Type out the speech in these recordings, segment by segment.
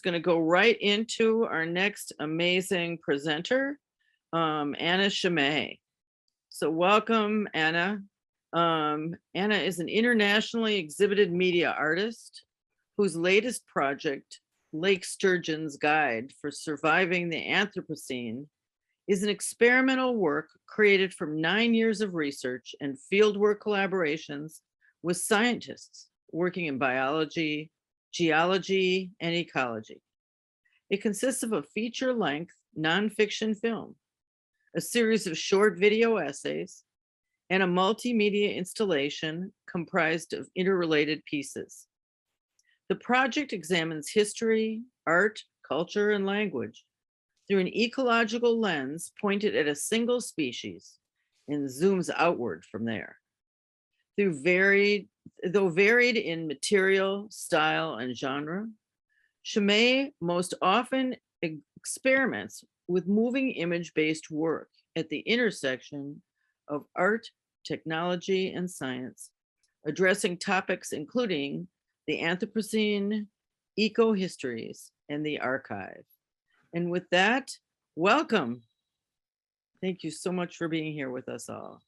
just going to go right into our next amazing presenter, Anna Scime. So welcome, Anna. Anna is an internationally exhibited media artist whose latest project, Lake Sturgeon's Guide for Surviving the Anthropocene, is an experimental work created from 9 years of research and fieldwork collaborations with scientists working in biology, geology, and ecology. It consists of a feature-length nonfiction film, a series of short video essays, and a multimedia installation comprised of interrelated pieces. The project examines history, art, culture, and language through an ecological lens pointed at a single species and zooms outward from there. Though varied in material, style, and genre, Scime most often experiments with moving image-based work at the intersection of art, technology, and science, addressing topics including the Anthropocene, eco-histories, and the archive. And with that, welcome. Thank you so much for being here with us all.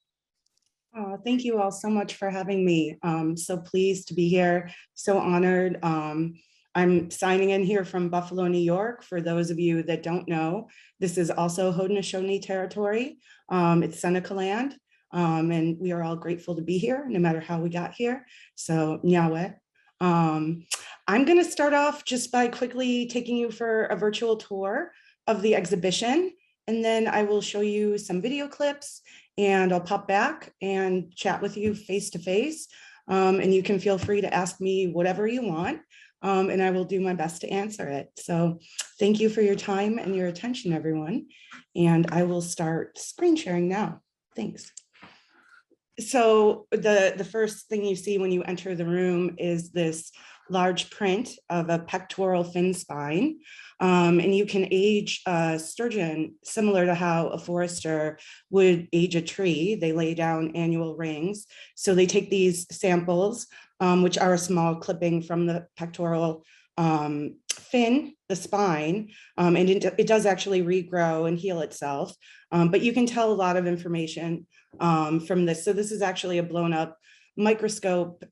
Oh, thank you all so much for having me. So pleased to be here, so honored. I'm signing in here from Buffalo, New York. For those of you that don't know, this is also Haudenosaunee territory. It's Seneca land, and we are all grateful to be here, no matter how we got here. So, Nyawe. I'm going to start off just by quickly taking you for a virtual tour of the exhibition, and then I will show you some video clips, and I'll pop back and chat with you face to face, and you can feel free to ask me whatever you want, and I will do my best to answer it. So thank you for your time and your attention, everyone, and I will start screen sharing now. Thanks. So the first thing you see when you enter the room is this large print of a pectoral fin spine. And you can age a sturgeon similar to how a forester would age a tree. They lay down annual rings. So they take these samples, which are a small clipping from the pectoral fin, the spine, and it does actually regrow and heal itself. But you can tell a lot of information from this. So this is actually a blown up microscope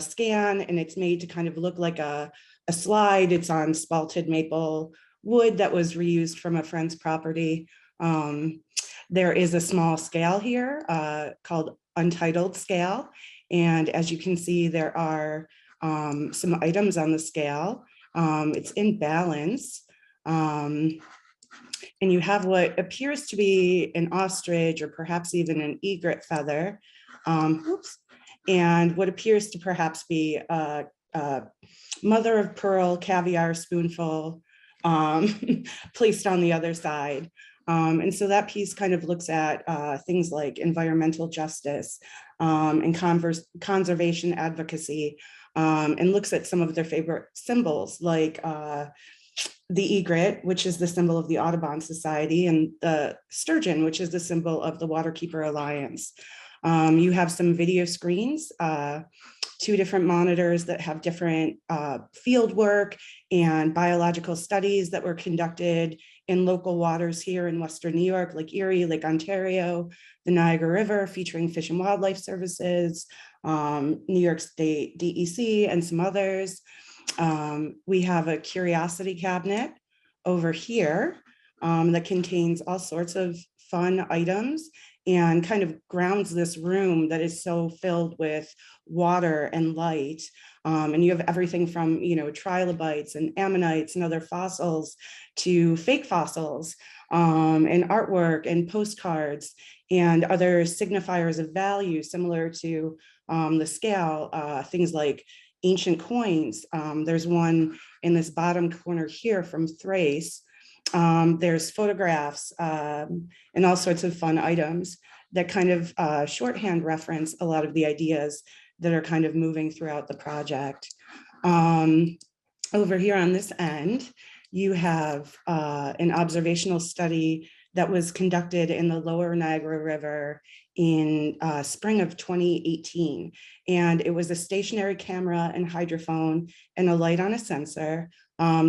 scan, and it's made to kind of look like a slide. It's on spalted maple wood that was reused from a friend's property. There is a small scale here called untitled scale. And as you can see, there are some items on the scale. It's in balance. And you have what appears to be an ostrich or perhaps even an egret feather. And what appears to perhaps be a mother of pearl caviar spoonful placed on the other side. And so that piece kind of looks at things like environmental justice and conservation advocacy, and looks at some of their favorite symbols, like the egret, which is the symbol of the Audubon Society, and the sturgeon, which is the symbol of the Waterkeeper Alliance. You have some video screens, 2 different monitors that have different field work and biological studies that were conducted in local waters here in Western New York, Lake Erie, Lake Ontario, the Niagara River, featuring Fish and Wildlife Services, New York State DEC, and some others. We have a curiosity cabinet over here that contains all sorts of fun items and kind of grounds this room that is so filled with water and light. And you have everything from, trilobites and ammonites and other fossils to fake fossils, and artwork and postcards and other signifiers of value similar to the scale, things like ancient coins. There's one in this bottom corner here from Thrace. There's photographs and all sorts of fun items that kind of shorthand reference a lot of the ideas that are kind of moving throughout the project. Over here on this end, you have an observational study that was conducted in the lower Niagara River in spring of 2018. And it was a stationary camera and hydrophone and a light on a sensor.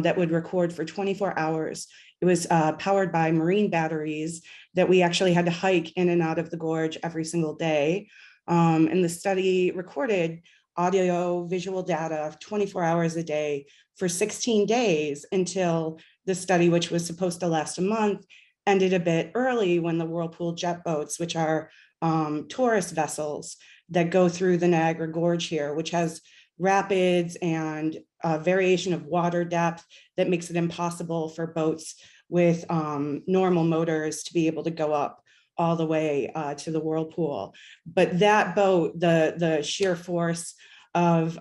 that would record for 24 hours. It was powered by marine batteries that we actually had to hike in and out of the gorge every single day. And the study recorded audio visual data 24 hours a day for 16 days until the study, which was supposed to last a month, ended a bit early when the whirlpool jet boats, which are tourist vessels that go through the Niagara Gorge here, which has rapids and variation of water depth that makes it impossible for boats with normal motors to be able to go up all the way to the whirlpool. But that boat, the sheer force of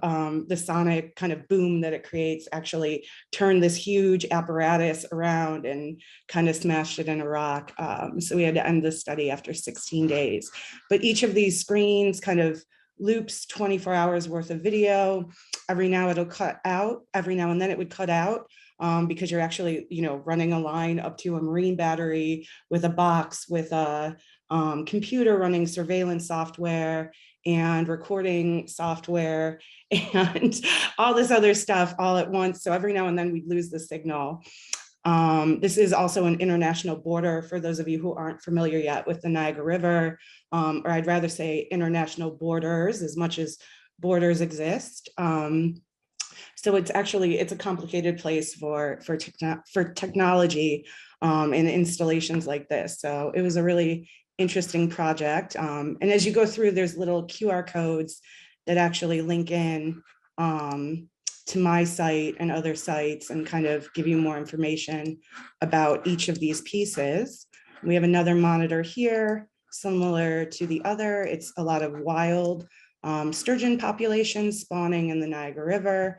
the sonic kind of boom that it creates actually turned this huge apparatus around and kind of smashed it in a rock. So we had to end the study after 16 days. But each of these screens kind of loops 24 hours worth of video. Every now it'll cut out, every now and then it would cut out because you're actually, running a line up to a marine battery with a box with a computer running surveillance software and recording software and all this other stuff all at once. So every now and then we'd lose the signal. This is also an international border for those of you who aren't familiar yet with the Niagara River, or I'd rather say international borders as much as borders exist. So it's a complicated place for technology and installations like this. So it was a really interesting project. And as you go through, there's little QR codes that actually link in to my site and other sites and kind of give you more information about each of these pieces. We have another monitor here, similar to the other. It's a lot of wild sturgeon populations spawning in the Niagara River.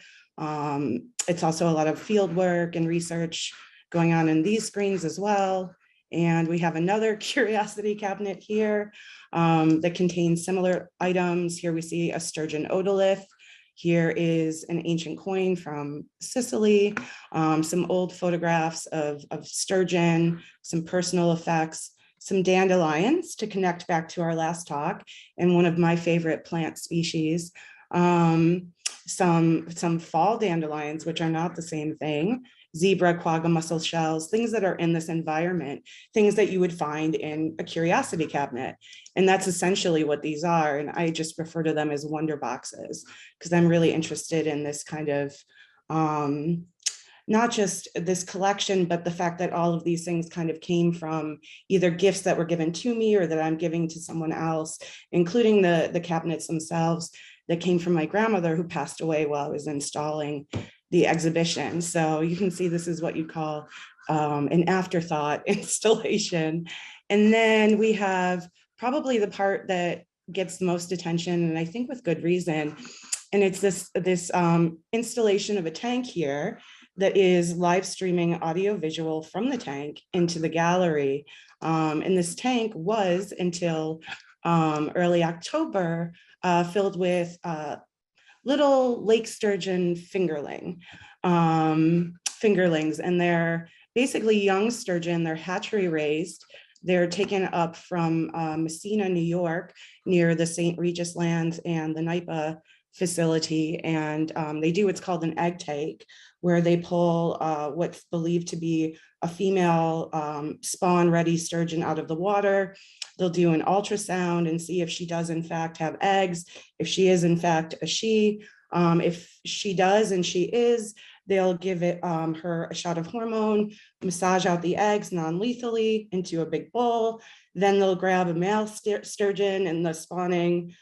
It's also a lot of field work and research going on in these screens as well. And we have another curiosity cabinet here that contains similar items. Here we see a sturgeon otolith. Here is an ancient coin from Sicily, some old photographs of sturgeon, some personal effects, some dandelions to connect back to our last talk, and one of my favorite plant species, some fall dandelions, which are not the same thing, zebra, quagga mussel shells, things that are in this environment, things that you would find in a curiosity cabinet. And that's essentially what these are. And I just refer to them as wonder boxes because I'm really interested in this kind of, not just this collection, but the fact that all of these things kind of came from either gifts that were given to me or that I'm giving to someone else, including the cabinets themselves that came from my grandmother who passed away while I was installing the exhibition. So you can see this is what you call an afterthought installation. And then we have probably the part that gets the most attention, and I think with good reason. And it's this installation of a tank here that is live streaming audio visual from the tank into the gallery. And this tank was until early October filled with little lake sturgeon fingerlings, and they're basically young sturgeon. They're hatchery raised. They're taken up from Messina, New York, near the St. Regis Lands and the NIPA facility. And they do what's called an egg take, where they pull what's believed to be a female spawn-ready sturgeon out of the water. They'll do an ultrasound and see if she does in fact have eggs, if she is in fact a she. If she does and she is, they'll give her a shot of hormone, massage out the eggs non-lethally into a big bowl. Then they'll grab a male sturgeon in the spawning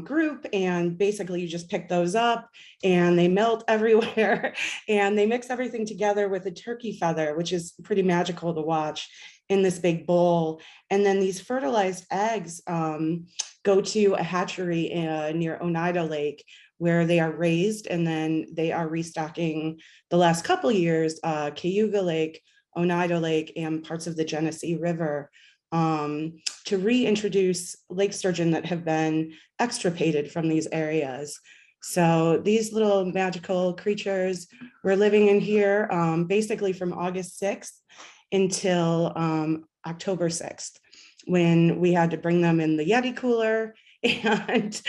group, and basically you just pick those up and they melt everywhere and they mix everything together with a turkey feather, which is pretty magical to watch in this big bowl. And then these fertilized eggs go to a hatchery near Oneida Lake, where they are raised, and then they are restocking the last couple years, Cayuga Lake, Oneida Lake, and parts of the Genesee River to reintroduce lake sturgeon that have been extirpated from these areas. So these little magical creatures were living in here basically from August 6th until October 6th, when we had to bring them in the Yeti cooler and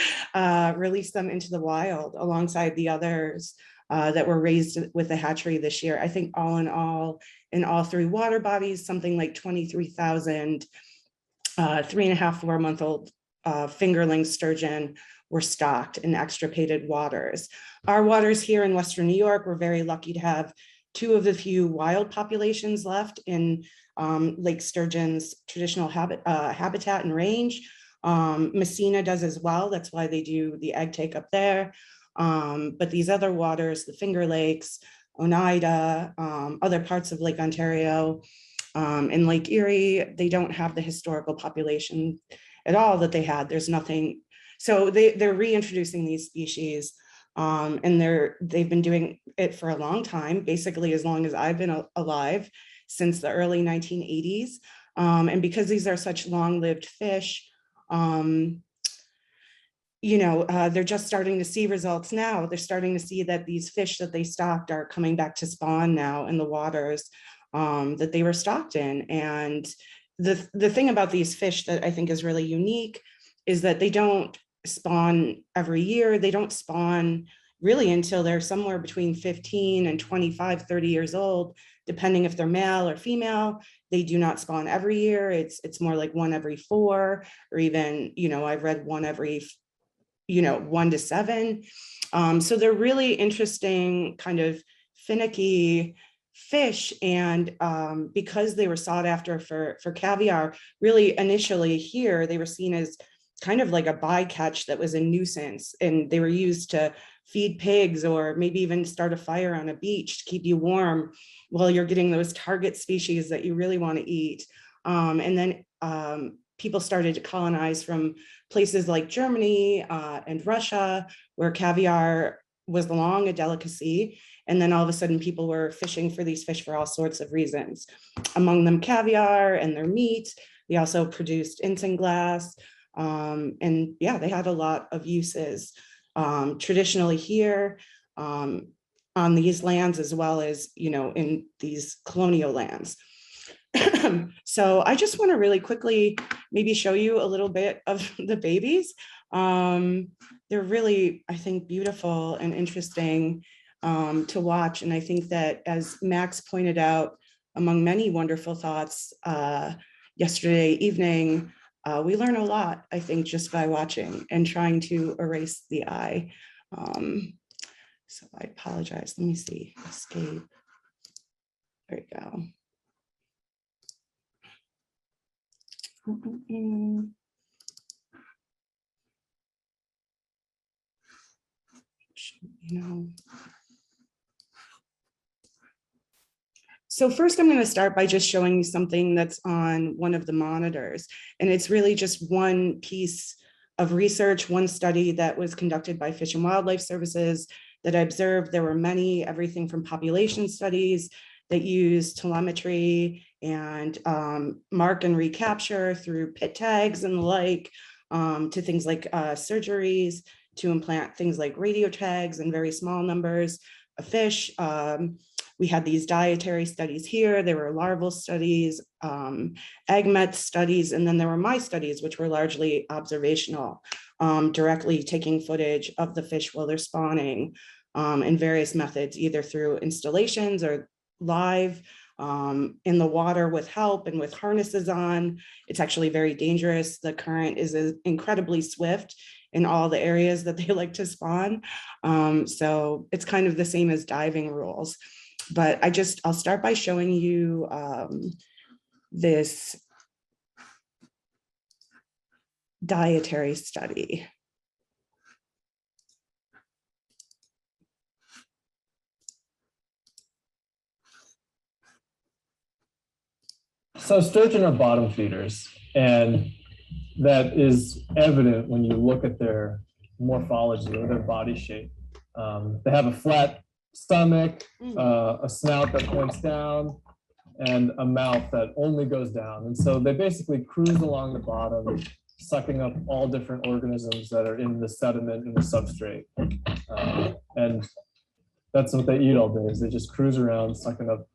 release them into the wild alongside the others that were raised with the hatchery this year. I think all in all three water bodies, something like 23,000 3.5, 4-month-old fingerling sturgeon were stocked in extirpated waters. Our waters here in Western New York, we're very lucky to have two of the few wild populations left in Lake Sturgeon's traditional habitat and range. Messina does as well. That's why they do the egg take up there. But these other waters, the Finger Lakes, Oneida, other parts of Lake Ontario, and Lake Erie, they don't have the historical population at all that they had. There's nothing. So they're reintroducing these species, and they've been doing it for a long time, basically as long as I've been alive, since the early 1980s. And because these are such long-lived fish, they're just starting to see results now. They're starting to see that these fish that they stocked are coming back to spawn now in the waters that they were stocked in. And the thing about these fish that I think is really unique is that they don't spawn every year. They don't spawn really until they're somewhere between 15 and 25, 30 years old, depending if they're male or female. They do not spawn every year. It's more like one every 4, or even, I've read one every 1 to 7. So they're really interesting, kind of finicky fish. And because they were sought after for caviar, really initially here, they were seen as kind of like a bycatch that was a nuisance. And they were used to feed pigs, or maybe even start a fire on a beach to keep you warm while you're getting those target species that you really want to eat. And then people started to colonize from places like Germany and Russia, where caviar was long a delicacy. And then all of a sudden people were fishing for these fish for all sorts of reasons, among them caviar and their meat. They also produced isinglass. And yeah, they had a lot of uses traditionally here on these lands, as well as, in these colonial lands. So I just want to really quickly maybe show you a little bit of the babies. They're really, I think, beautiful and interesting to watch. And I think that, as Max pointed out, among many wonderful thoughts yesterday evening, we learn a lot, I think, just by watching and trying to erase the eye. So I apologize. Let me see. Escape. There we go. So first, I'm going to start by just showing you something that's on one of the monitors. And it's really just one piece of research, one study that was conducted by Fish and Wildlife Services that I observed. There were many, everything from population studies that use telemetry and mark and recapture through pit tags and the like, to things like surgeries, to implant things like radio tags in very small numbers of fish. We had these dietary studies here. There were larval studies, egg met studies, and then there were my studies, which were largely observational, directly taking footage of the fish while they're spawning in various methods, either through installations or live in the water with help and with harnesses on. It's actually very dangerous. The current is incredibly swift in all the areas that they like to spawn. So it's kind of the same as diving rules. But I'll start by showing you this dietary study. So sturgeon are bottom feeders, and that is evident when you look at their morphology or their body shape. They have a flat stomach, a snout that points down, and a mouth that only goes down. And so they basically cruise along the bottom, sucking up all different organisms that are in the sediment and the substrate. And that's what they eat all day, is they just cruise around, sucking up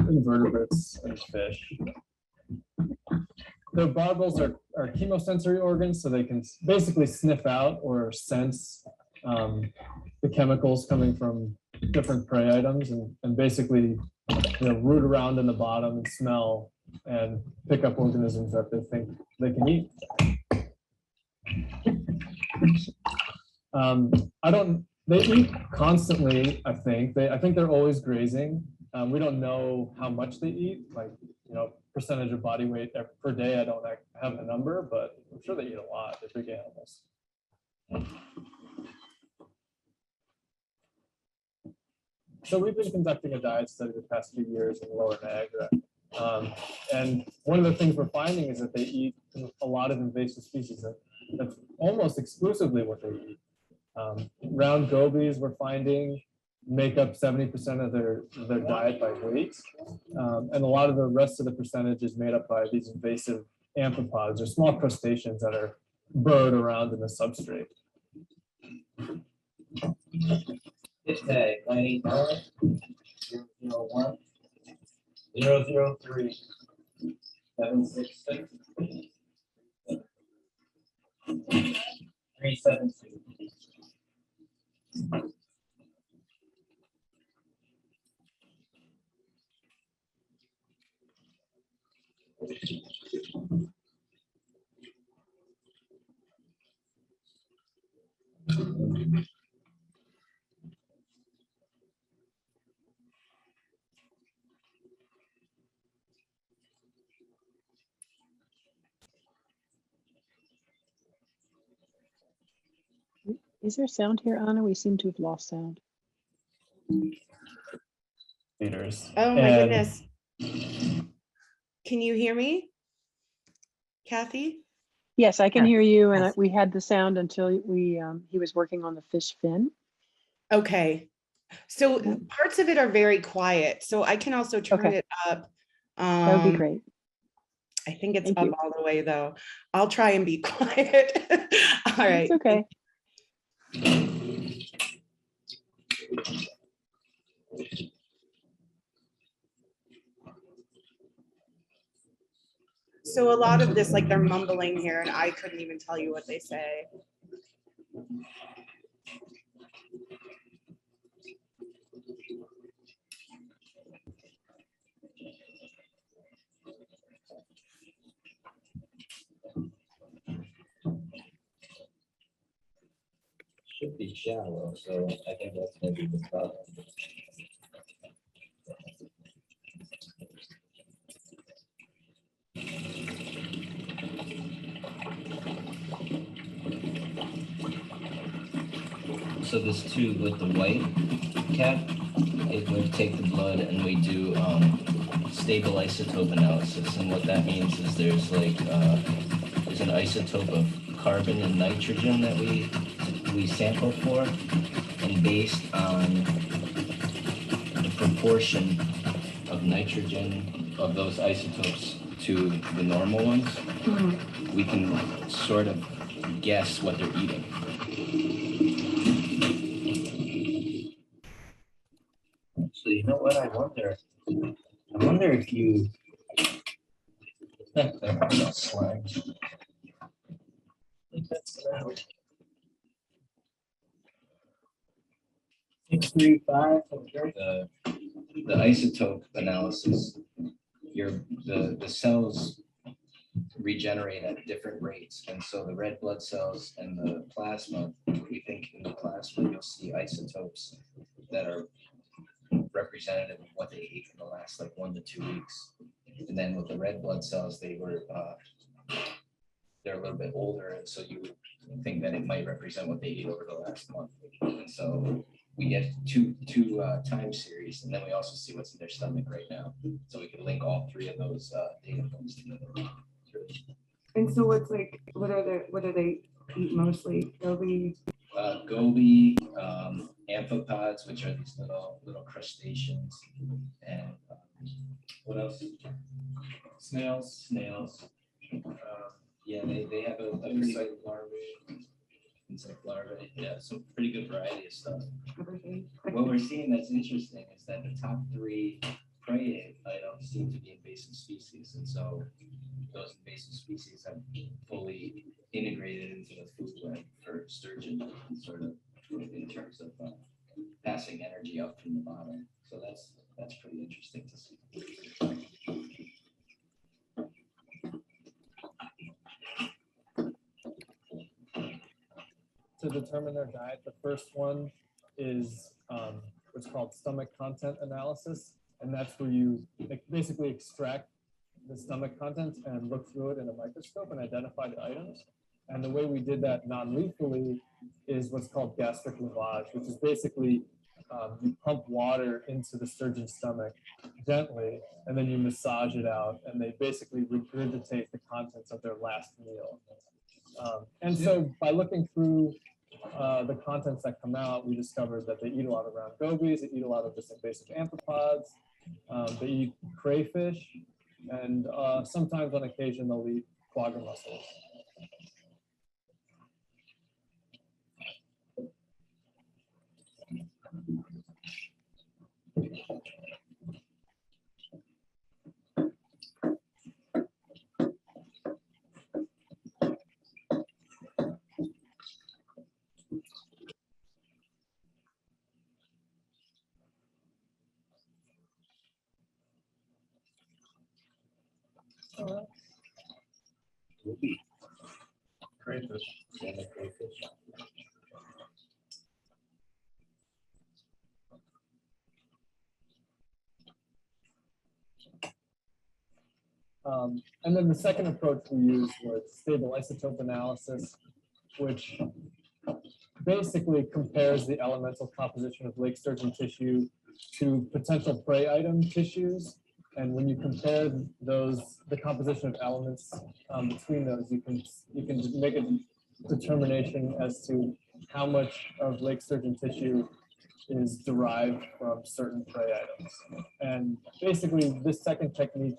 invertebrates and fish. The barbilles are chemosensory organs, so they can basically sniff out or sense the chemicals coming from different prey items and basically, root around in the bottom and smell and pick up organisms that they think they can eat. They eat constantly, I think. I think they're always grazing. We don't know how much they eat, like, percentage of body weight per day. I don't have a number, but I'm sure they eat a lot. They're big animals. So we've been conducting a diet study the past few years in Lower Niagara. And one of the things we're finding is that they eat a lot of invasive species. That's almost exclusively what they eat. Round gobies we're finding make up 70% of their diet by weight. And a lot of the rest of the percentage is made up by these invasive amphipods or small crustaceans that are burrowed around in the substrate. Pitch tag 989-001-003-766. 372. Is there sound here, Anna? We seem to have lost sound. Leaders. Oh my goodness. Can you hear me? Kathy? Yes, I can hear you, and Yes. we had the sound until he was working on the fish fin. Okay. So parts of it are very quiet. So I can also turn Okay. it up. That would be great. I think it's Thank up you. all the way though. I'll try and be quiet. All right. It's okay. So a lot of this, like they're mumbling here and I couldn't even tell you what they say. Should be shallow, so I think that's maybe the problem. So this tube with the white cap, it would take the blood and we do stable isotope analysis. And what that means is there's like there's an isotope of carbon and nitrogen that we sample for, and based on the proportion of nitrogen of those isotopes to the normal ones, we can sort of guess what they're eating. So you know what I wonder if you slime. I think that's gonna help. 635. The isotope analysis, the cells regenerate at different rates, and so the red blood cells and the plasma, we think in the plasma you'll see isotopes that are representative of what they ate in the last like 1 to 2 weeks. And then with the red blood cells, they're a little bit older, and so you would think that it might represent what they ate over the last month. And so we get two time series, and then we also see what's in their stomach right now. So we can link all three of those data points together. And so what do they eat mostly? Goby? Goby, amphipods, which are these little crustaceans, and what else? Snails. Yeah, they have a pretty good insect larvae. Yeah, some pretty good variety of stuff. Everything. What we're seeing that's interesting is that the top 3 prey items seem to be invasive species, and so those invasive species have fully integrated into the food web for sturgeon, sort of in terms of passing energy up from the bottom. So that's pretty interesting to see. To determine their diet, the first one is what's called stomach content analysis. And that's where you basically extract the stomach contents and look through it in a microscope and identify the items. And the way we did that non-lethally is what's called gastric lavage, which is basically you pump water into the sturgeon's stomach gently, and then you massage it out, and they basically regurgitate the contents of their last meal. And so by looking through the contents that come out, we discovered that they eat a lot of round gobies, they eat a lot of just invasive arthropods, they eat crayfish, and sometimes on occasion they'll eat quagga mussels. Crayfish. And then the second approach we used was stable isotope analysis, which basically compares the elemental composition of lake sturgeon tissue to potential prey item tissues. And when you compare those, the composition of elements between those, you can make a determination as to how much of lake sturgeon tissue is derived from certain prey items. And basically, this second technique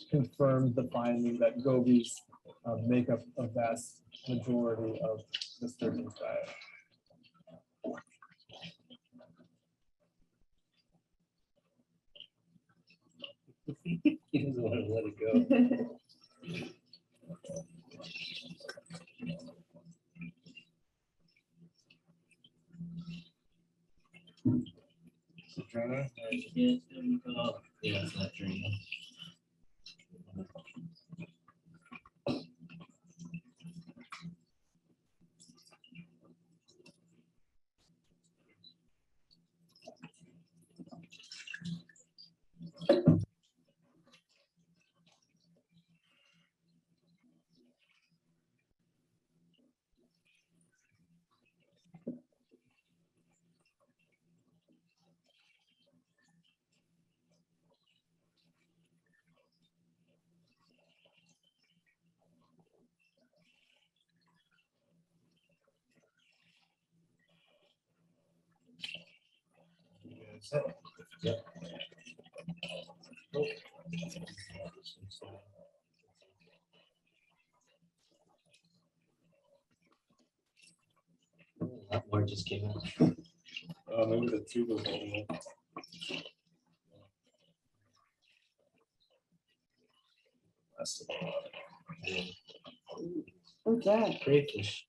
confirmed the finding that gobies make up a vast majority of the sturgeon's diet. He doesn't want to let it go. Trainer? Yeah, it's not trainer. Yep. A lot more just came out. Maybe the tube was holding it. What's that? Crayfish.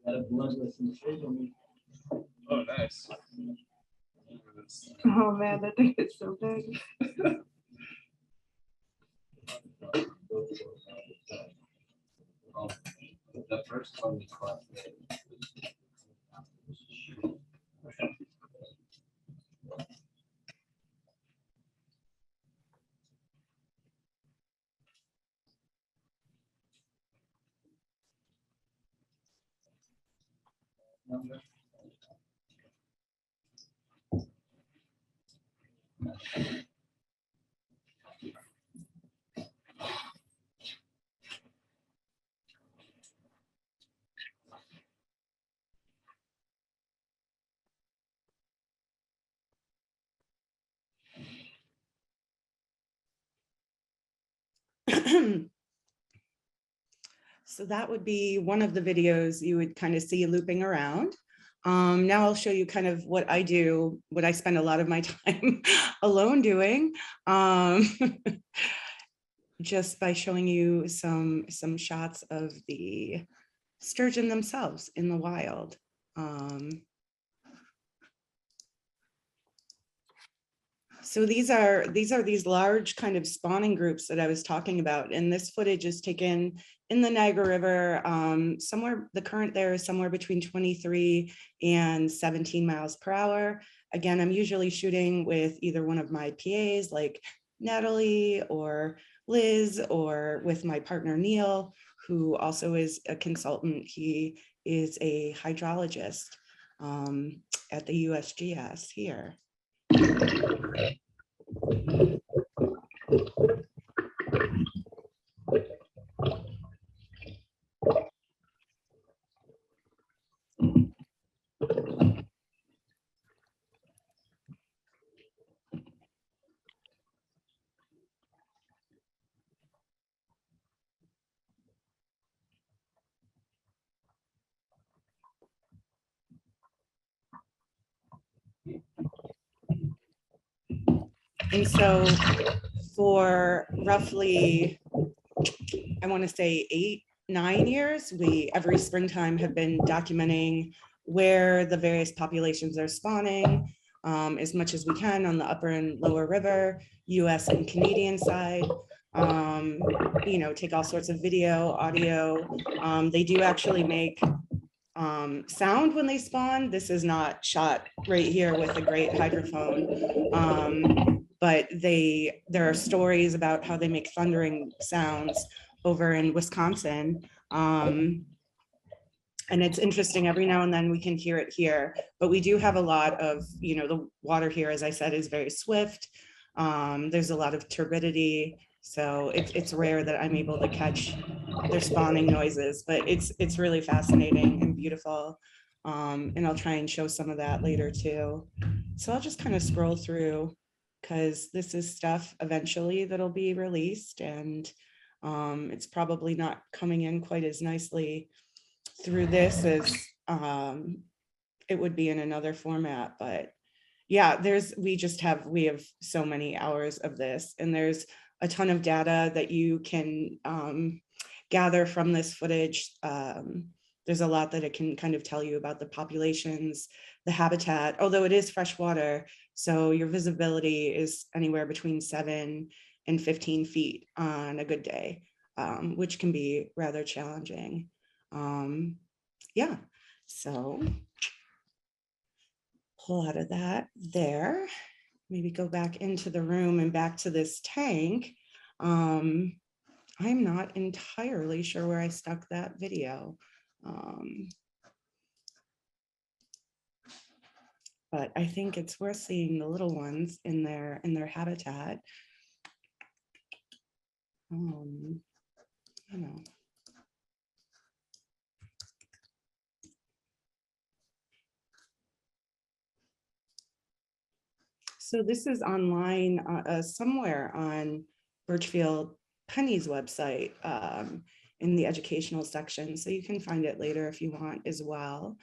Got a bloodless incision. Oh, nice. Oh man, that thing is so big. The first one we caught. So that would be one of the videos you would kind of see looping around. Now I'll show you kind of what I do, what I spend a lot of my time alone doing. just by showing you some shots of the sturgeon themselves in the wild. So these are these large kind of spawning groups that I was talking about, and this footage is taken in the Niagara River. Somewhere, the current there is somewhere between 23 and 17 miles per hour. Again, I'm usually shooting with either one of my PAs like Natalie or Liz, or with my partner Neil, who also is a consultant. He is a hydrologist at the USGS here. And so for roughly, I want to say 8-9 years, we every springtime have been documenting where the various populations are spawning as much as we can on the upper and lower river, US and Canadian side. You know, take all sorts of video, audio. They do actually make sound when they spawn. This is not shot right here with a great hydrophone. But there are stories about how they make thundering sounds over in Wisconsin. And it's interesting, every now and then we can hear it here, but we do have a lot of, you know, the water here, as I said, is very swift. There's a lot of turbidity. So it's rare that I'm able to catch their spawning noises, but it's really fascinating and beautiful. And I'll try and show some of that later too. So I'll just kind of scroll through, because this is stuff eventually that'll be released, and it's probably not coming in quite as nicely through this as it would be in another format. But yeah, we have so many hours of this, and there's a ton of data that you can gather from this footage. There's a lot that it can kind of tell you about the populations, the habitat, although it is freshwater. So your visibility is anywhere between 7 and 15 feet on a good day, which can be rather challenging. Yeah, so pull out of that there, maybe go back into the room and back to this tank. I'm not entirely sure where I stuck that video. But I think it's worth seeing the little ones in their habitat. You know. So this is online somewhere on Birchfield Penny's website in the educational section. So you can find it later if you want as well.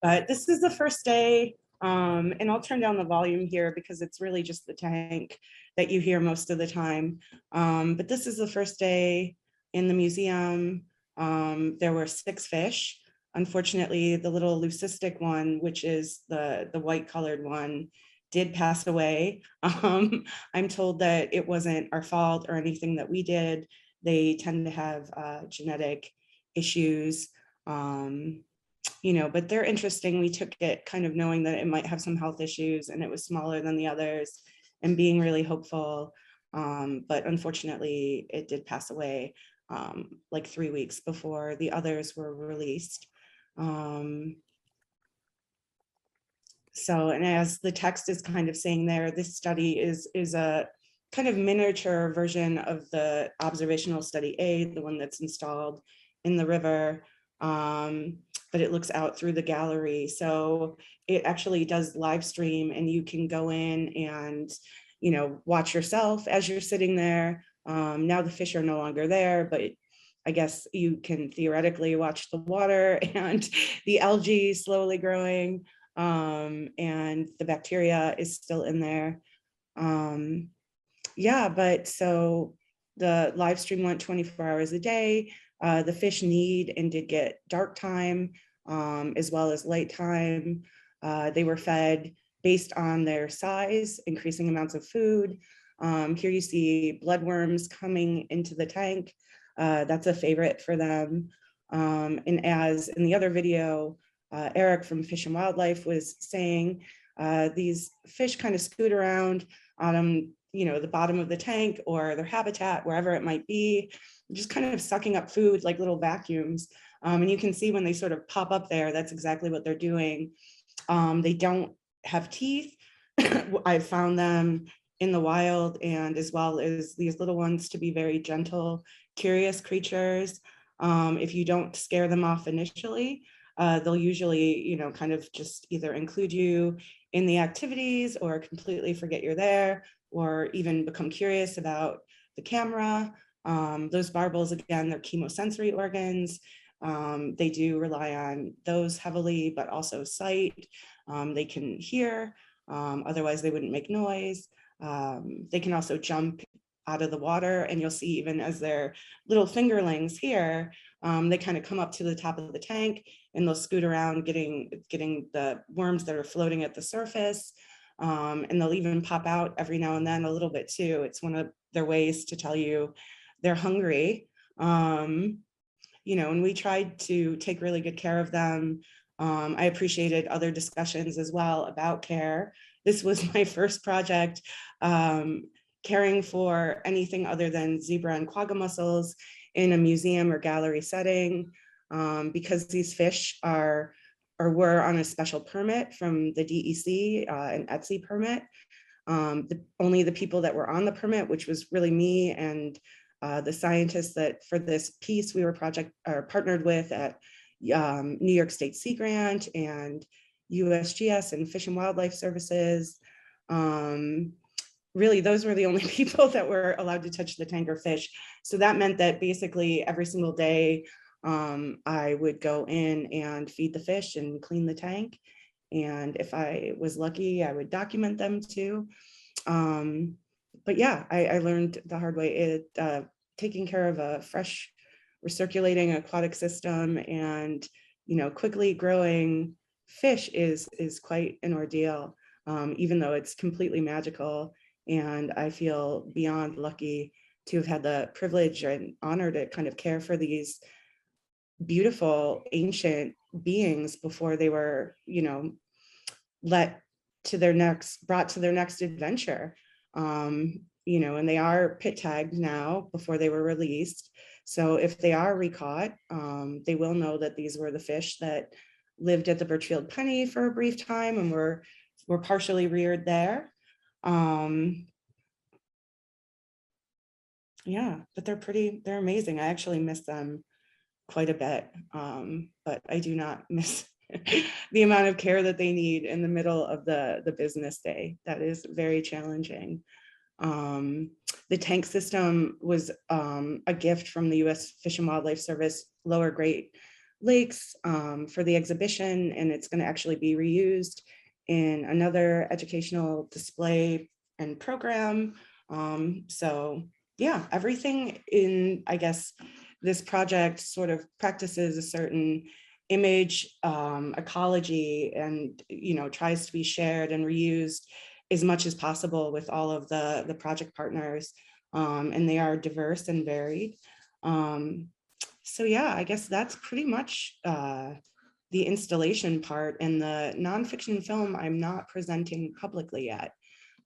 But this is the first day, and I'll turn down the volume here because it's really just the tank that you hear most of the time. But this is the first day in the museum. There were 6 fish. Unfortunately, the little leucistic one, which is the white colored one, did pass away. I'm told that it wasn't our fault or anything that we did. They tend to have genetic issues. You know, but they're interesting. We took it kind of knowing that it might have some health issues, and it was smaller than the others, and being really hopeful. But unfortunately, it did pass away like 3 weeks before the others were released. So, and as the text is kind of saying there, this study is a kind of miniature version of the observational study A, the one that's installed in the river. But it looks out through the gallery. So it actually does live stream, and you can go in and, you know, watch yourself as you're sitting there. Now the fish are no longer there, but I guess you can theoretically watch the water and the algae slowly growing. and the bacteria is still in there. Yeah, but so the live stream went 24 hours a day. The fish need and did get dark time, as well as light time. They were fed based on their size, increasing amounts of food. Here you see bloodworms coming into the tank. That's a favorite for them. And as in the other video, Eric from Fish and Wildlife was saying, these fish kind of scoot around on the bottom of the tank or their habitat, wherever it might be, just kind of sucking up food like little vacuums. And you can see when they sort of pop up there, that's exactly what they're doing. They don't have teeth. I've found them in the wild, and as well as these little ones to be very gentle, curious creatures. If you don't scare them off initially, they'll usually, kind of just either include you in the activities or completely forget you're there, or even become curious about the camera. Those barbels, again, they're chemosensory organs. They do rely on those heavily, but also sight. They can hear, otherwise they wouldn't make noise. They can also jump out of the water, and you'll see even as their little fingerlings here, they kind of come up to the top of the tank and they'll scoot around getting the worms that are floating at the surface. And they'll even pop out every now and then a little bit too. It's one of their ways to tell you they're hungry. And we tried to take really good care of them. I appreciated other discussions as well about care. This was my first project, caring for anything other than zebra and quagga mussels in a museum or gallery setting, because these fish were on a special permit from the DEC, an ETSI permit. Only the people that were on the permit, which was really me and the scientists that for this piece we were partnered with at New York State Sea Grant and USGS and Fish and Wildlife Services. Really, those were the only people that were allowed to touch the tank or fish. So that meant that basically every single day, I would go in and feed the fish and clean the tank. And if I was lucky, I would document them too. But yeah, I learned the hard way. Taking care of a fresh recirculating aquatic system and quickly growing fish is quite an ordeal, even though it's completely magical. And I feel beyond lucky to have had the privilege and honor to kind of care for these beautiful ancient beings before they were, brought to their next adventure. And they are pit tagged now before they were released. So if they are recaught, they will know that these were the fish that lived at the Birchfield Penny for a brief time and were partially reared there. Yeah, but they're amazing. I actually miss them quite a bit, but I do not miss the amount of care that they need in the middle of the business day. That is very challenging. The tank system was a gift from the U.S. Fish and Wildlife Service Lower Great Lakes for the exhibition, and it's going to actually be reused in another educational display and program. So yeah, everything in, I guess, this project sort of practices a certain image ecology and, tries to be shared and reused as much as possible with all of the project partners. And they are diverse and varied. So yeah, I guess that's pretty much the installation part. And the nonfiction film I'm not presenting publicly yet,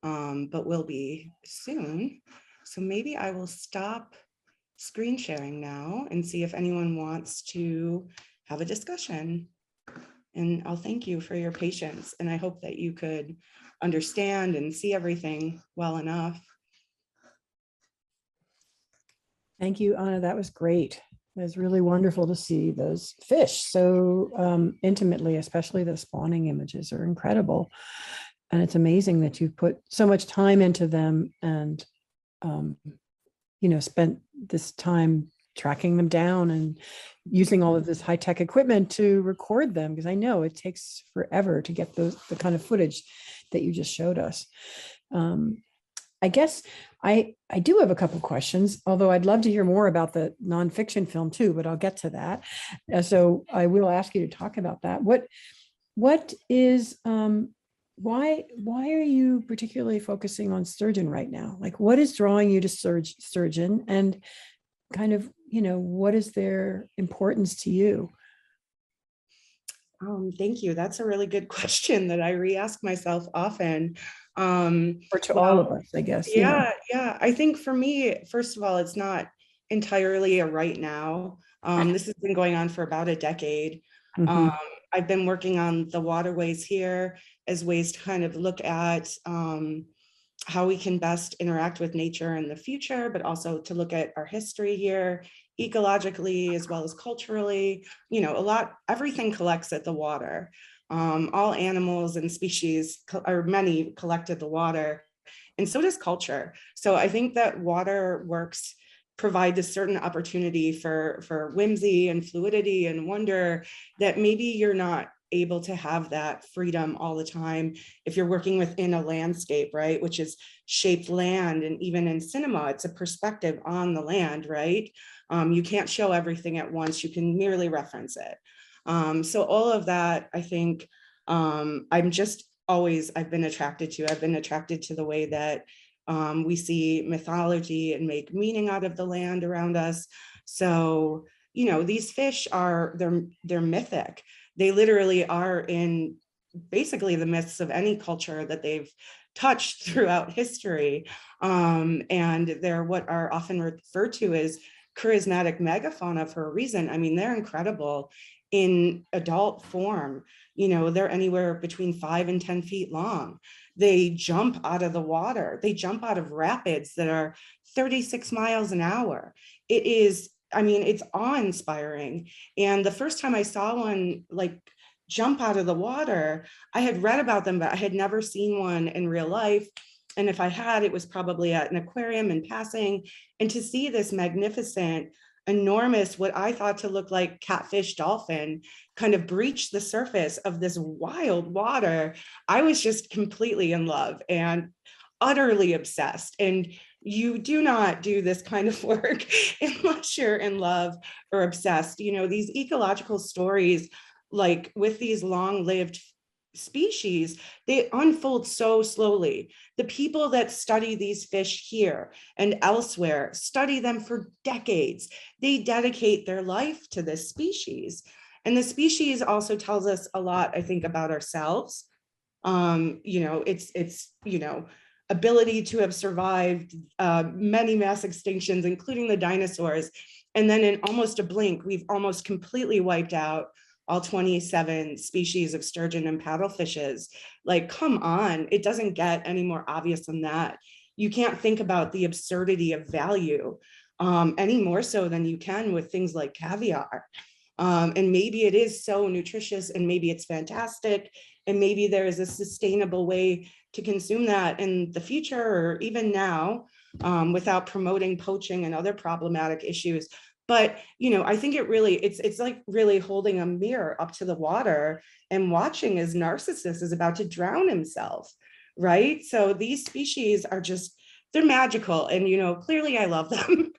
but will be soon. So maybe I will stop screen sharing now and see if anyone wants to have a discussion. And I'll thank you for your patience. And I hope that you could understand and see everything well enough. Thank you, Anna. That was great. It was really wonderful to see those fish so intimately, especially the spawning images are incredible. And it's amazing that you've put so much time into them and, spent this time tracking them down and using all of this high-tech equipment to record them, because I know it takes forever to get the kind of footage that you just showed us. I guess I do have a couple questions, although I'd love to hear more about the nonfiction film too, but I'll get to that. So I will ask you to talk about that. What is why are you particularly focusing on sturgeon right now? Like, what is drawing you to sturgeon, and kind of, what is their importance to you? Thank you. That's a really good question that I re-ask myself often. Or to all of us, I guess. Yeah. I think for me, first of all, it's not entirely a right now. This has been going on for about a decade. Mhm. I've been working on the waterways here as ways to kind of look at how we can best interact with nature in the future, but also to look at our history here, ecologically as well as culturally. Everything collects at the water. All animals and species, or many, collect at the water, and so does culture. So I think that water works provide a certain opportunity for whimsy and fluidity and wonder that maybe you're not able to have that freedom all the time if you're working within a landscape, right? Which is shaped land. And even in cinema, it's a perspective on the land, right? You can't show everything at once. You can merely reference it. So all of that, I think, I've been attracted to. I've been attracted to the way that we see mythology and make meaning out of the land around us. So, these fish they're mythic. They literally are in basically the myths of any culture that they've touched throughout history. And they're what are often referred to as charismatic megafauna for a reason. I mean, they're incredible in adult form. They're anywhere between 5 and 10 feet long. They jump out of the water. They jump out of rapids that are 36 miles an hour. It's awe-inspiring. And the first time I saw one jump out of the water, I had read about them, but I had never seen one in real life. And if I had, it was probably at an aquarium in passing. And to see this magnificent, enormous, what I thought to look like catfish dolphin kind of breach the surface of this wild water, I was just completely in love and utterly obsessed. And you do not do this kind of work unless you're in love or obsessed. These ecological stories, like with these long-lived species, they unfold so slowly. The people that study these fish here and elsewhere study them for decades. They dedicate their life to this species. And the species also tells us a lot, I think, about ourselves. It's ability to have survived many mass extinctions, including the dinosaurs. And then in almost a blink, we've almost completely wiped out all 27 species of sturgeon and paddlefishes. Come on, it doesn't get any more obvious than that. You can't think about the absurdity of value any more so than you can with things like caviar. And maybe it is so nutritious, and maybe it's fantastic, and maybe there is a sustainable way to consume that in the future or even now without promoting poaching and other problematic issues. But, I think it's like really holding a mirror up to the water and watching as Narcissus is about to drown himself, right? So these species are they're magical. And, clearly I love them.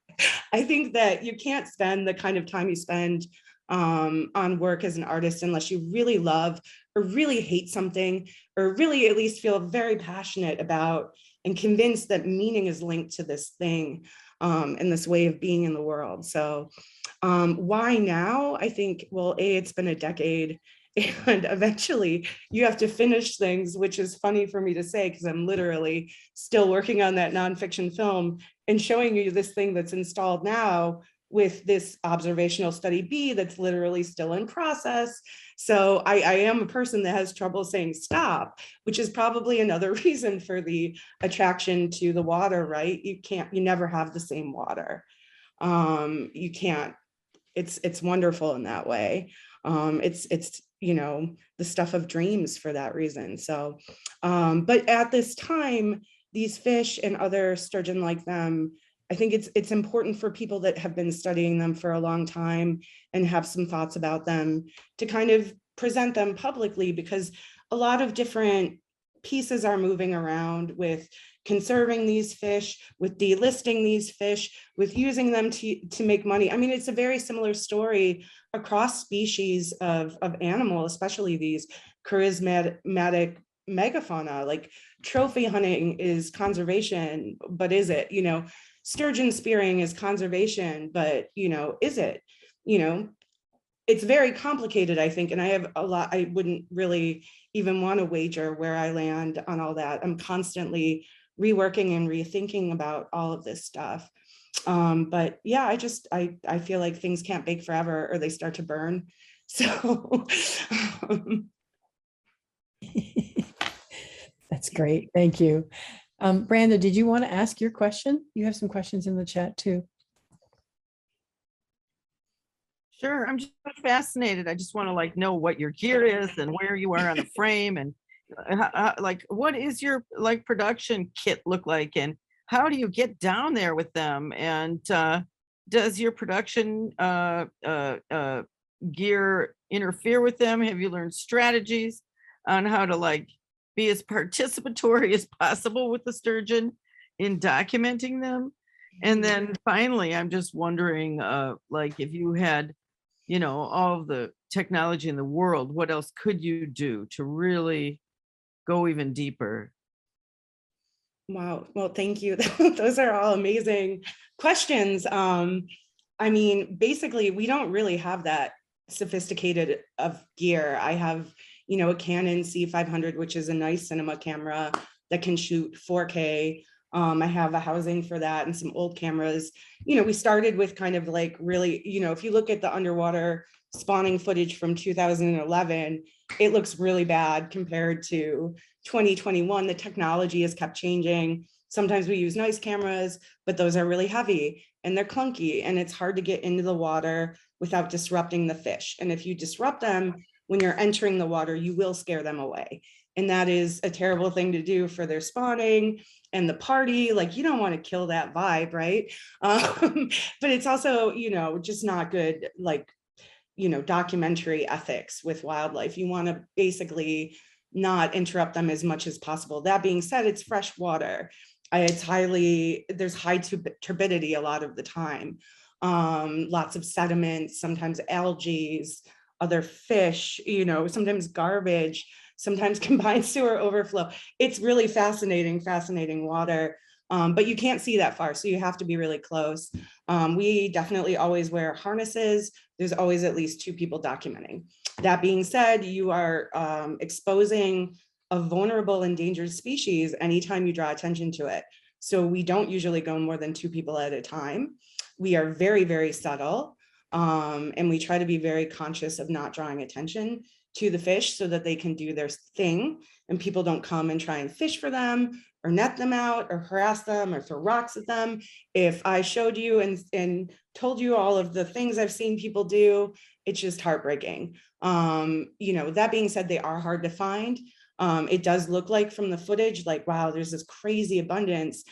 I think that you can't spend the kind of time you spend on work as an artist unless you really love or really hate something, or really at least feel very passionate about and convinced that meaning is linked to this thing and this way of being in the world. So why now? I think, well, it's been a decade, and eventually you have to finish things, which is funny for me to say because I'm literally still working on that nonfiction film and showing you this thing that's installed now with this observational study B that's literally still in process. So I am a person that has trouble saying stop, which is probably another reason for the attraction to the water, right? You never have the same water. You can't, it's wonderful in that way. It's the stuff of dreams for that reason. So, but at this time, these fish and other sturgeon like them I think it's important for people that have been studying them for a long time and have some thoughts about them to kind of present them publicly, because a lot of different pieces are moving around with conserving these fish, with delisting these fish, with using them to make money. I mean, it's a very similar story across species of animal, especially these charismatic megafauna. Like trophy hunting is conservation, but is it? You know, sturgeon spearing is conservation, but is it? It's very complicated, I think, and I have a lot. I wouldn't really even want to wager where I land on all that. I'm constantly reworking and rethinking about all of this stuff. But yeah, I feel like things can't bake forever or they start to burn. So That's great. Thank you. Branda, did you want to ask your question? You have some questions in the chat too. Sure, I'm just fascinated. I just want to know what your gear is and where you are on the frame, and what is your production kit look like, and how do you get down there with them, and does your production gear interfere with them? Have you learned strategies on how to be as participatory as possible with the sturgeon in documenting them? And then finally, I'm just wondering, if you had all of the technology in the world, what else could you do to really go even deeper? Wow. Well, thank you. Those are all amazing questions. I mean, basically, we don't really have that sophisticated of gear. I have, a Canon C500, which is a nice cinema camera that can shoot 4K. I have a housing for that and some old cameras. We started with kind of really, if you look at the underwater spawning footage from 2011, it looks really bad compared to 2021. The technology has kept changing. Sometimes we use nice cameras, but those are really heavy and they're clunky and it's hard to get into the water without disrupting the fish. And if you disrupt them when you're entering the water, you will scare them away. And that is a terrible thing to do for their spawning and the party. You don't want to kill that vibe, right? But it's also, just not good, documentary ethics with wildlife. You want to basically not interrupt them as much as possible. That being said, it's fresh water. There's high turbidity a lot of the time. Lots of sediments, sometimes algae, other fish, sometimes garbage, sometimes combined sewer overflow. It's really fascinating water. But you can't see that far, so you have to be really close. We definitely always wear harnesses. There's always at least 2 people documenting. That being said, you are exposing a vulnerable endangered species anytime you draw attention to it. So we don't usually go more than 2 people at a time. We are very, very subtle. And we try to be very conscious of not drawing attention to the fish so that they can do their thing and people don't come and try and fish for them or net them out or harass them or throw rocks at them. If I showed you and told you all of the things I've seen people do, it's just heartbreaking. That being said, they are hard to find. It does look like from the footage, wow, there's this crazy abundance.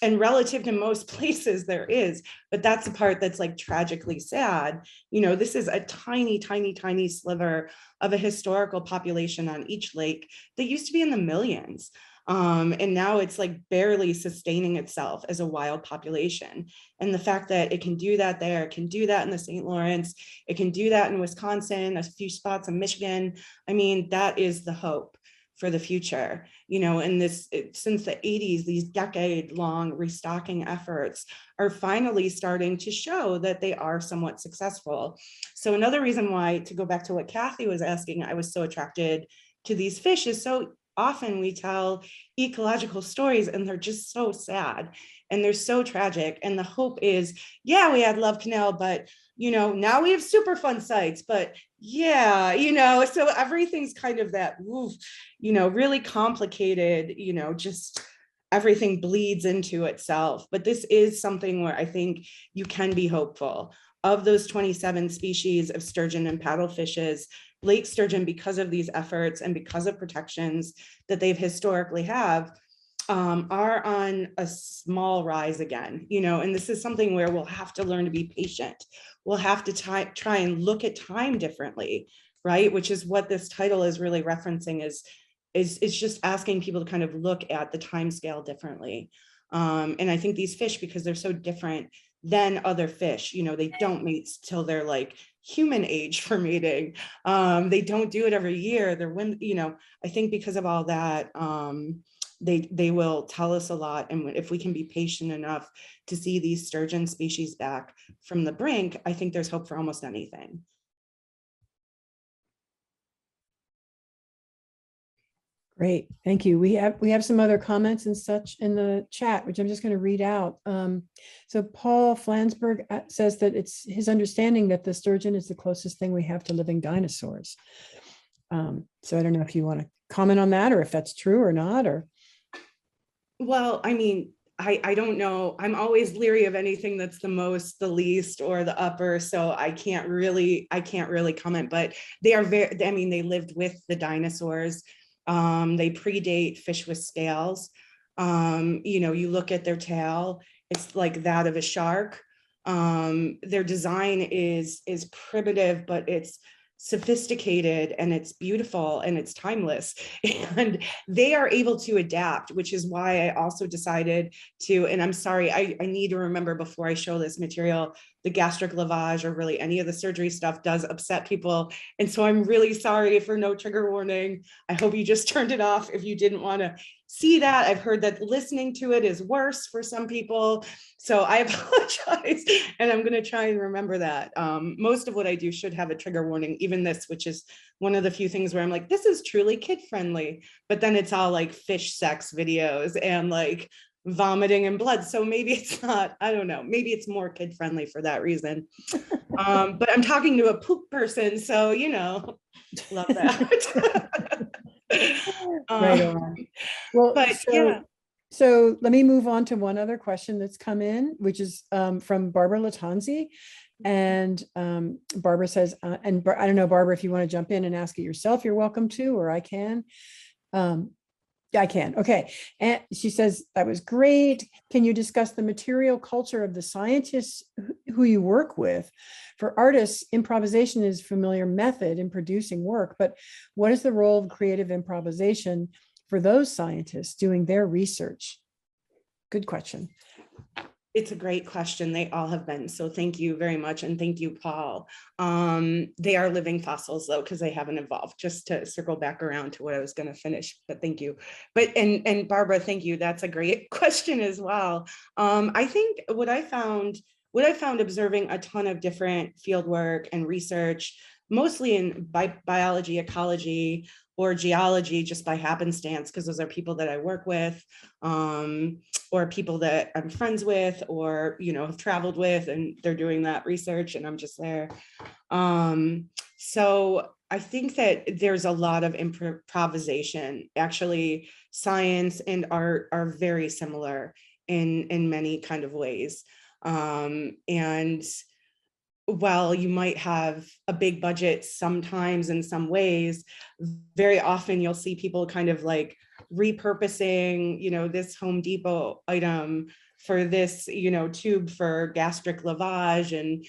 And relative to most places there is, but that's the part that's tragically sad. This is a tiny, tiny, tiny sliver of a historical population on each lake that used to be in the millions. And now it's barely sustaining itself as a wild population. And the fact that it can do that there, it can do that in the St. Lawrence, it can do that in Wisconsin, a few spots in Michigan. I mean, that is the hope for the future, and since the 80s, these decade-long restocking efforts are finally starting to show that they are somewhat successful. So another reason why, to go back to what Kathy was asking, I was so attracted to these fish is so often we tell ecological stories and they're just so sad and they're so tragic. And the hope is, yeah, we had Love Canal, but now we have Superfund sites, but yeah, so everything's kind of that, really complicated, just everything bleeds into itself. But this is something where I think you can be hopeful. Of those 27 species of sturgeon and paddlefishes, lake sturgeon, because of these efforts and because of protections that they've historically have, are on a small rise again, and this is something where we'll have to learn to be patient. We'll have to try and look at time differently, right? Which is what this title is really referencing, is just asking people to kind of look at the time scale differently. And I think these fish, because they're so different than other fish, they don't mate till they're like human age for mating. They don't do it every year. They're I think because of all that, they will tell us a lot. And if we can be patient enough to see these sturgeon species back from the brink, I think there's hope for almost anything. Great, thank you. We have some other comments and such in the chat, which I'm just going to read out. So Paul Flansburgh says that it's his understanding that the sturgeon is the closest thing we have to living dinosaurs. So I don't know if you want to comment on that, or if that's true or not, or. Well, I mean, I don't know. I'm always leery of anything that's the most, the least, or the upper. So I can't really comment, but they are they lived with the dinosaurs. They predate fish with scales. You look at their tail, it's like that of a shark. Their design is primitive, but it's sophisticated and it's beautiful and it's timeless, and they are able to adapt, which is why I also decided to, and I'm sorry, I need to remember before I show this material, the gastric lavage or really any of the surgery stuff does upset people. And so I'm really sorry for no trigger warning. I hope you just turned it off if you didn't want to see that. I've heard that listening to it is worse for some people. So I apologize. And I'm going to try and remember that. Most of what I do should have a trigger warning, even this, which is one of the few things where I'm like, this is truly kid friendly, but then it's all like fish sex videos and like vomiting and blood. So maybe it's not, I don't know, maybe it's more kid friendly for that reason. But I'm talking to a poop person, so love that. Right on. Well, but yeah. So let me move on to one other question that's come in, which is from Barbara Latanzi. And Barbara says, I don't know, Barbara, if you want to jump in and ask it yourself, you're welcome to, or I can. I can. Okay. And she says, that was great. Can you discuss the material culture of the scientists who you work with? For artists, improvisation is a familiar method in producing work, but what is the role of creative improvisation for those scientists doing their research? Good question. It's a great question. They all have been. So thank you very much. And thank you, Paul. They are living fossils though, because they haven't evolved, just to circle back around to what I was going to finish, but thank you. But, and Barbara, thank you. That's a great question as well. I think what I found observing a ton of different field work and research, mostly in biology, ecology, or geology, just by happenstance, because those are people that I work with, or people that I'm friends with, or have traveled with, and they're doing that research, and I'm just there. So I think that there's a lot of improvisation. Actually, science and art are very similar in many kind of ways. And while you might have a big budget sometimes in some ways, very often you'll see people kind of like repurposing, this Home Depot item for this, tube for gastric lavage. And,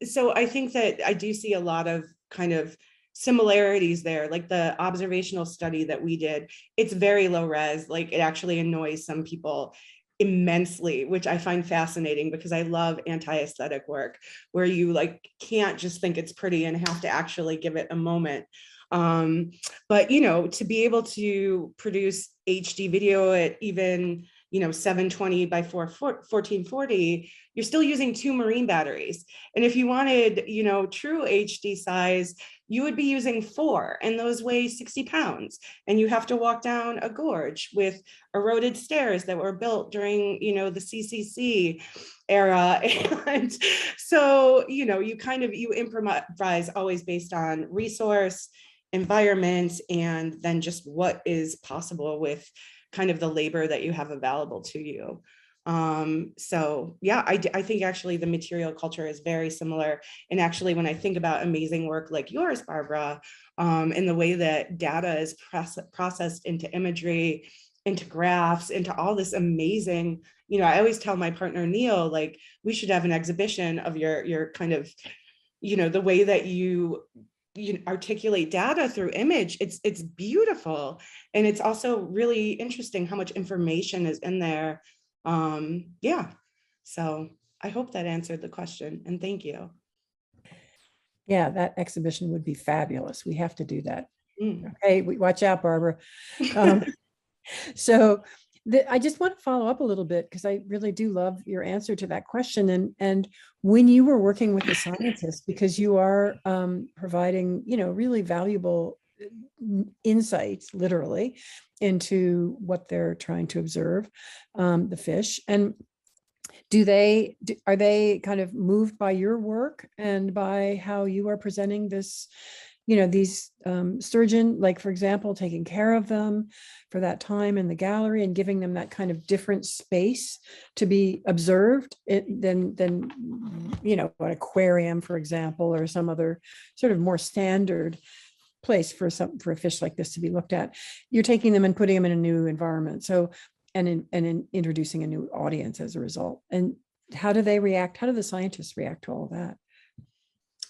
so I think that I do see a lot of kind of similarities there, like the observational study that we did. It's very low res, like it actually annoys some people immensely, which I find fascinating because I love anti-aesthetic work where you like can't just think it's pretty and have to actually give it a moment. But to be able to produce HD video at even 720 by 1440, you're still using 2 marine batteries. And if you wanted, true HD size, you would be using 4, and those weigh 60 pounds. And you have to walk down a gorge with eroded stairs that were built during, the CCC era. And so, you improvise always based on resource, environment, and then just what is possible with kind of the labor that you have available to you. So yeah, I think actually the material culture is very similar. And actually, when I think about amazing work like yours, Barbara, and the way that data is processed into imagery into graphs, into all this amazing, you know, I always tell my partner, Neil, like, we should have an exhibition of your kind of, you know, the way that you articulate data through image. It's beautiful. And it's also really interesting how much information is in there. Yeah. So I hope that answered the question, and thank you. Yeah, that exhibition would be fabulous. We have to do that. Mm. Okay, watch out, Barbara. So I just want to follow up a little bit because I really do love your answer to that question. And when you were working with the scientists, because you are providing, you know, really valuable insights, literally, into what they're trying to observe, the fish. And are they kind of moved by your work and by how you are presenting this, you know, these sturgeon, like, for example, taking care of them for that time in the gallery and giving them that kind of different space to be observed than, you know, an aquarium, for example, or some other sort of more standard place for a fish like this to be looked at? You're taking them and putting them in a new environment. So, and introducing a new audience as a result. And how do they react? How do the scientists react to all of that?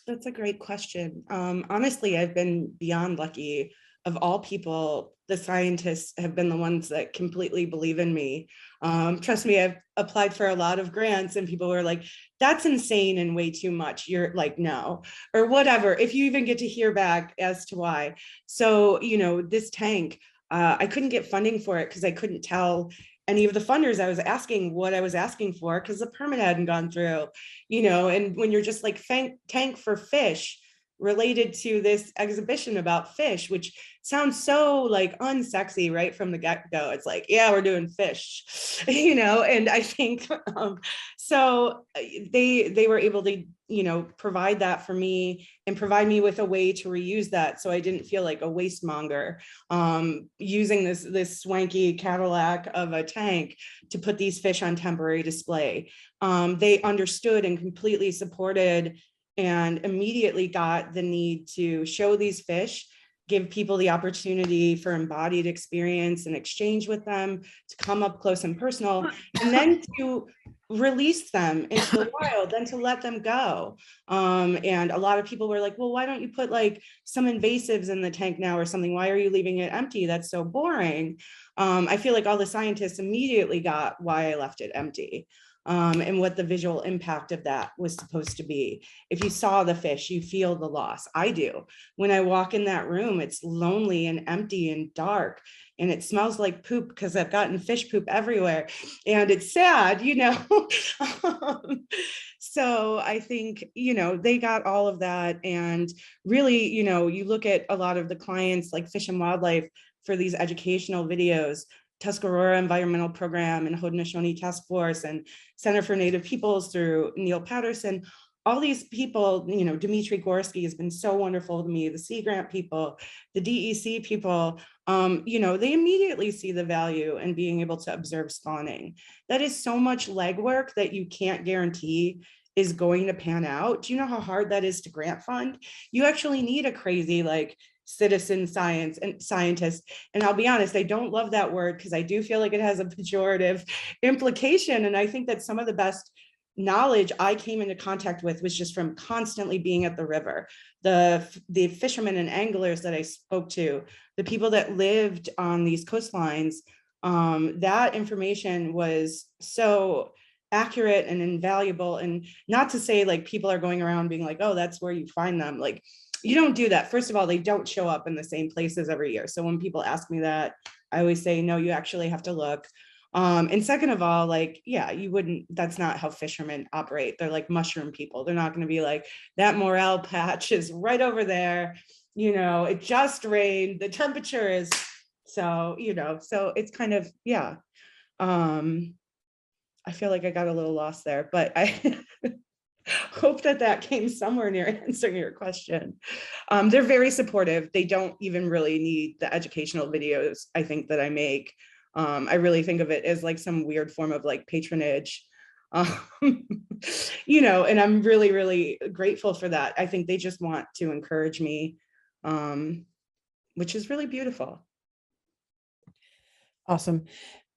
That's a great question. Honestly, I've been beyond lucky. Of all people, the scientists have been the ones that completely believe in me. Trust me, I've applied for a lot of grants and people were like, that's insane and way too much. You're like, no, or whatever, if you even get to hear back as to why. So, you know, this tank, I couldn't get funding for it because I couldn't tell any of the funders I was asking what I was asking for because the permit hadn't gone through, you know. And when you're just like tank for fish related to this exhibition about fish, which sounds so like unsexy right from the get-go, it's like, yeah, we're doing fish, you know. And I think so they were able to, you know, provide that for me and provide me with a way to reuse that, so I didn't feel like a waste monger using this swanky Cadillac of a tank to put these fish on temporary display. They understood and completely supported and immediately got the need to show these fish, give people the opportunity for embodied experience and exchange with them, to come up close and personal, and then to release them into the wild, then to let them go. And a lot of people were like, well, why don't you put like some invasives in the tank now or something? Why are you leaving it empty? That's so boring. I feel like all the scientists immediately got why I left it empty. And what the visual impact of that was supposed to be. If you saw the fish, you feel the loss. I do. When I walk in that room, it's lonely and empty and dark, and it smells like poop because I've gotten fish poop everywhere, and it's sad, you know. So I think, you know, they got all of that. And really, you know, you look at a lot of the clients like Fish and Wildlife for these educational videos, Tuscarora Environmental Program and Haudenosaunee Task Force and Center for Native Peoples through Neil Patterson. All these people, you know, Dmitry Gorski has been so wonderful to me, the Sea Grant people, the DEC people, you know, they immediately see the value in being able to observe spawning. That is so much legwork that you can't guarantee is going to pan out. Do you know how hard that is to grant fund? You actually need a crazy like citizen science and scientist. And I'll be honest, I don't love that word because I do feel like it has a pejorative implication. And I think that some of the best knowledge I came into contact with was just from constantly being at the river. The fishermen and anglers that I spoke to, the people that lived on these coastlines, that information was so accurate and invaluable. And not to say like people are going around being like, oh, that's where you find them. Like, you don't do that. First of all, they don't show up in the same places every year. So when people ask me that, I always say, no, you actually have to look. And second of all, like, yeah, you wouldn't, that's not how fishermen operate. They're like mushroom people. They're not going to be like, that morel patch is right over there. You know, it just rained. The temperature is, so, you know, so it's kind of, yeah. I feel like I got a little lost there, but I hope that came somewhere near answering your question. They're very supportive. They don't even really need the educational videos, I think, that I make. I really think of it as like some weird form of like patronage, you know, and I'm really, really grateful for that. I think they just want to encourage me, which is really beautiful. Awesome.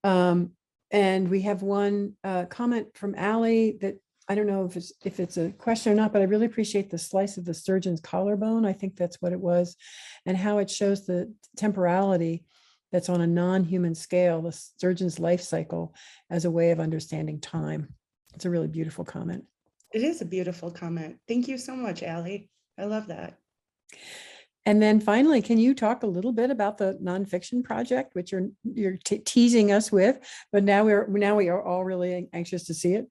And we have one comment from Allie that I don't know if it's a question or not, but I really appreciate the slice of the sturgeon's collarbone. I think that's what it was, and how it shows the temporality that's on a non-human scale, the sturgeon's life cycle as a way of understanding time. It's a really beautiful comment. It is a beautiful comment. Thank you so much, Allie. I love that. And then finally, can you talk a little bit about the nonfiction project, which you're teasing us with, but now we are all really anxious to see it?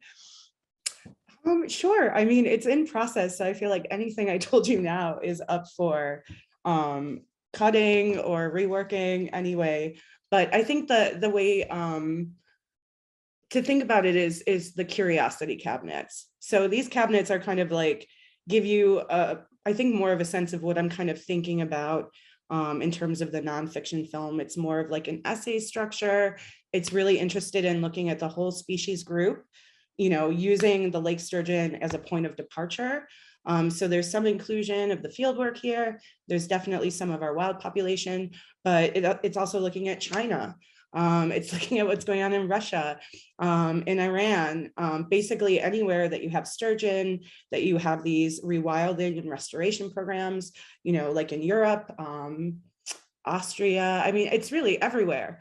Sure. I mean, it's in process. So I feel like anything I told you now is up for cutting or reworking anyway. But I think the way to think about it is the curiosity cabinets. So these cabinets are kind of like give you I think more of a sense of what I'm kind of thinking about in terms of the nonfiction film. It's more of like an essay structure. It's really interested in looking at the whole species group, you know, using the lake sturgeon as a point of departure. So there's some inclusion of the fieldwork here. There's definitely some of our wild population, but it's also looking at China. It's looking at what's going on in Russia, in Iran, basically anywhere that you have sturgeon, that you have these rewilding and restoration programs, you know, like in Europe, Austria. I mean, it's really everywhere.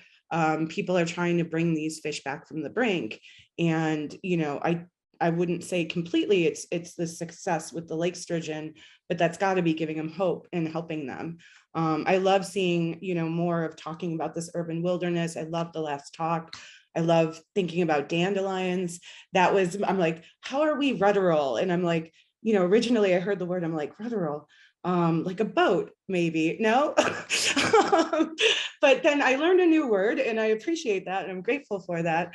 People are trying to bring these fish back from the brink. And, you know, I wouldn't say completely it's the success with the lake sturgeon, but that's got to be giving them hope and helping them. I love seeing, you know, more of talking about this urban wilderness. I love the last talk. I love thinking about dandelions. I'm like, how are we ruderal? And I'm like, you know, originally I heard the word, I'm like, ruderal, like a boat, maybe, no? But then I learned a new word and I appreciate that. And I'm grateful for that.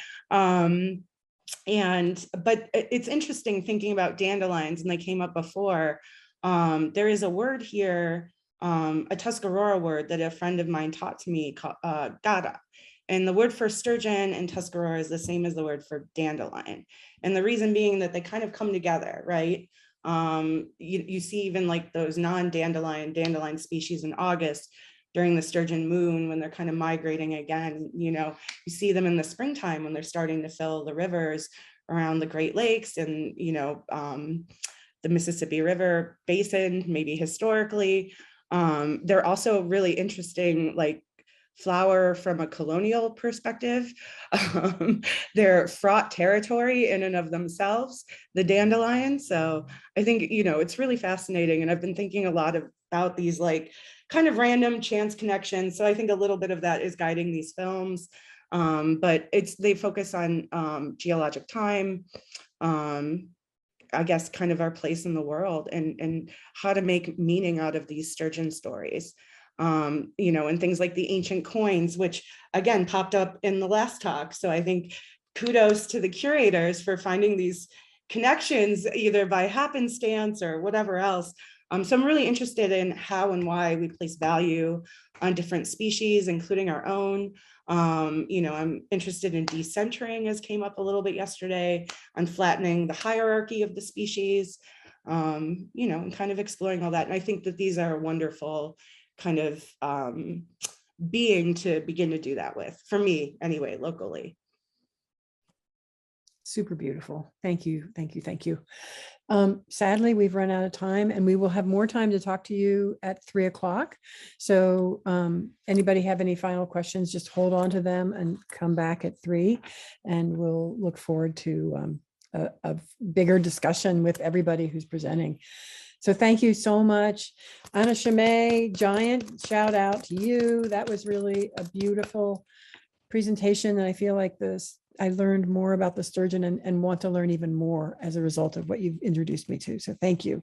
But it's interesting thinking about dandelions, and they came up before. There is a word here, a Tuscarora word that a friend of mine taught to me called gada. And the word for sturgeon in Tuscarora is the same as the word for dandelion. And the reason being that they kind of come together, right? You see even like those dandelion species in August during the sturgeon moon when they're kind of migrating again. You know, you see them in the springtime when they're starting to fill the rivers around the Great Lakes and, you know, the Mississippi River basin, maybe historically. They're also really interesting, like flower from a colonial perspective. They're fraught territory in and of themselves, the dandelion. So I think, you know, it's really fascinating. And I've been thinking a lot about these like kind of random chance connections. So I think a little bit of that is guiding these films. But they focus on geologic time, I guess kind of our place in the world and how to make meaning out of these sturgeon stories. You know, and things like the ancient coins, which again popped up in the last talk. So I think kudos to the curators for finding these connections either by happenstance or whatever else. So I'm really interested in how and why we place value on different species, including our own. You know, I'm interested in decentering, as came up a little bit yesterday, on flattening the hierarchy of the species, you know, and kind of exploring all that. And I think that these are wonderful kind of being to begin to do that with, for me anyway, locally. Super beautiful. Thank you. Thank you. Thank you. Sadly, we've run out of time, and we will have more time to talk to you at 3 o'clock. So anybody have any final questions, just hold on to them and come back at 3, and we'll look forward to a bigger discussion with everybody who's presenting. So thank you so much. Anna Scime, giant shout out to you. That was really a beautiful presentation. And I feel like I learned more about the sturgeon and want to learn even more as a result of what you've introduced me to. So thank you.